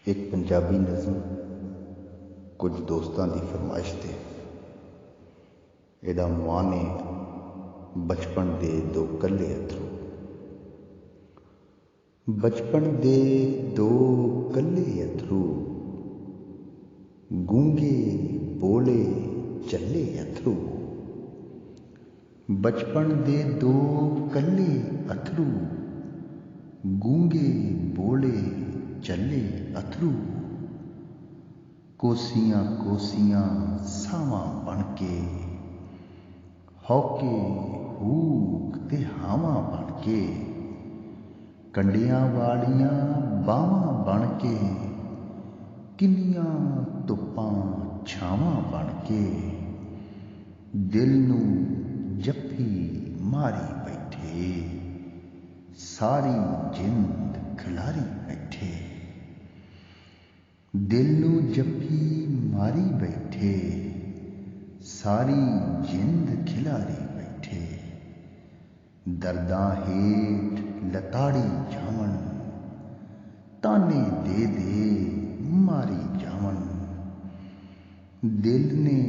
एक पंजाबी नज़म कुछ दोस्तों की फरमाइश ते इहदा मुआन है बचपन दे दो कल्ले अथरू। बचपन दे दो कल्ले अथरू, गूंगे बोले चले अथरू। बचपन दे दो कल्ले अथरू, गूंगे बोले चले अथरू। कोसियां कोसियां सावां बन के, हौके हूक ते हावां बन के, कंडियां वालियां बावां बन के, किन्नियां धुप्पां छावां बन के, दिल नूं जफ्फी मारी बैठे, सारी जिंद खिलारी बैठे। दिल नूं जफ्फी मारी बैठे, सारी जिंद खिलारी बैठे। दर्दां हेठ लताड़ी जावन, ताने दे दे मारी जावन। दिल ने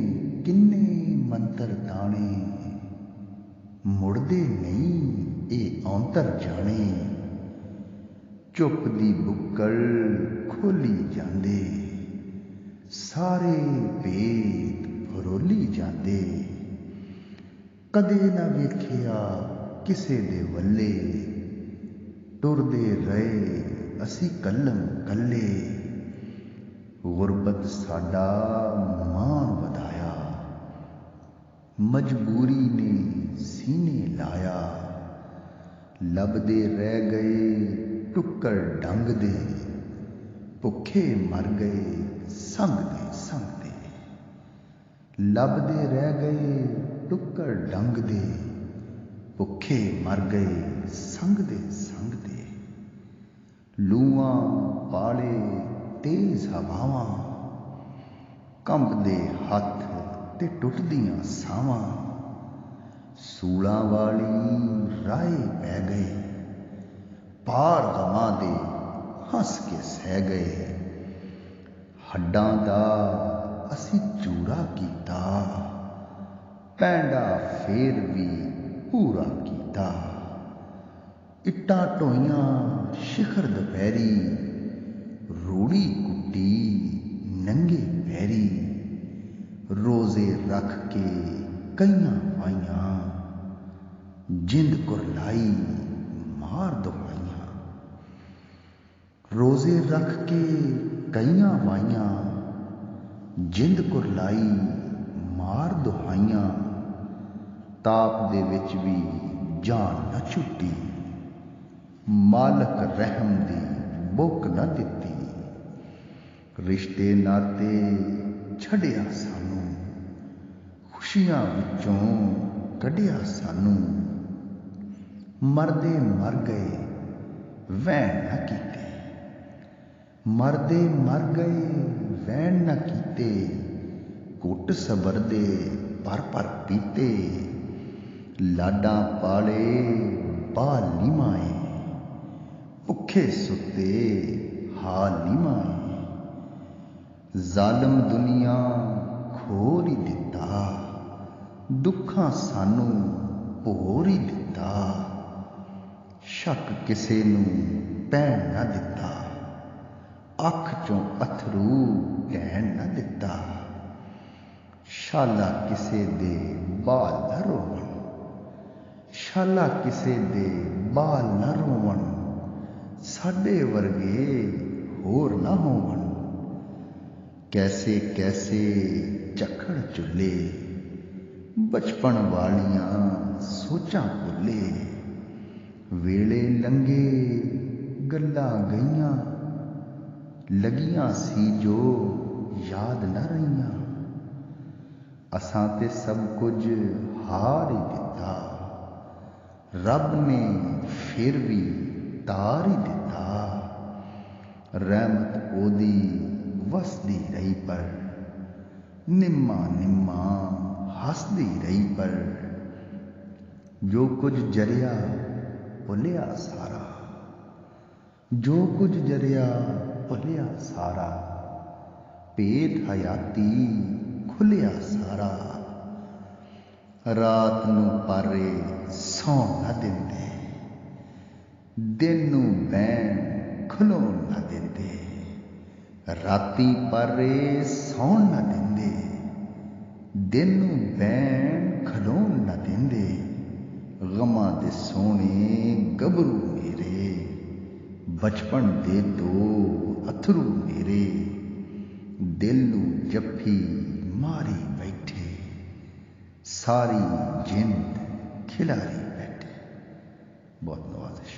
किन्ने मंतर ताने, मुड़दे नहीं ए औंतर जाने। चुप दी बुक्कल खोली जांदे, सारे भेद फरोली जांदे। कदे ना वेखिया किसे दे वल्ले, टुरदे रहे असी कल्लम कल्ले। गुरबत साडा मान वधाया, मजबूरी ने सीने लाया। लभदे रह गए टुक्कर डंग दे, भुखे मर गए संगदे संगदे। लभदे रह गए टुक्कर डंग दे, भुखे मर गए संगदे संगदे। लूआं पाले तेज हवावां, कंबदे हथ ते टुटदियां सावां। सूलां वाली राहे पै गए, पार गमां दे हंस के सह गए। हड्डां दा असी चूरा कीता, पैंडा फेर भी पूरा कीता। इट्टां ढोईयां शिखर दुपहरी, रूड़ी कुट्टी नंगे पैरी। रोजे रख के कईयां वाइयां, जिंद कुरलाई मार दुहाइयां। रोजे रख के कईयां वाइयां, जिंद कुरलाई मार दुहाइयां। ताप दे विच भी जान न छुट्टी, मालक रहम दी बुक न दित्ती। रिश्ते नाते छड्डिया सानू, खुशियां विचों कढिया सानू। मरदे मर गए वैन न कीते, मरदे मर गए वैन न कीते। घुट सबर दे पर पर पीते, लाडां पाले बाल नी माए। भुखे सुते हाल नी माए। जालम दुनिया खोर ही दिता, दुखां सानू भोर ही दिता। शक किसे नू पैण न दिता, अख चों अथरू ढैण न दिता। शाला किसे दे बाल न रोवन, शाला किसे दे बाल न रोवन। साडे वर्गे होर न होवन। कैसे कैसे झक्खड़ चुल्ले, बचपन वालियां सोचां भुल्ले। वेले लंघे गल्लां गईयां, लगियां सी जो याद न रहियां। असां ते सब कुछ हार ही दिता, रब ने फिर भी तार ही दिता। रहमत ओदी वसदी रही पर, निम्मा निम्मा हसदी रही पर। जो कुछ जरिया भुलिया सारा, जो कुछ जरिया भुलिया खुलिया सारा, भेद हयाती खुलिया सारा। रात नूं पारे सौण ना दिंदे, दिन नूं बैण खलोण ना दिंदे। राती पारे सौण ना दिंदे, दिन नूं बैण खलोण ना दिंदे। गमां दे सोहणे गभरू मेरे, बचपन दे दो अथरू मेरे। दिल नूं जफ्फी मारी बैठे, सारी जिंद खिलारी बैठे। बहुत नवाजिश।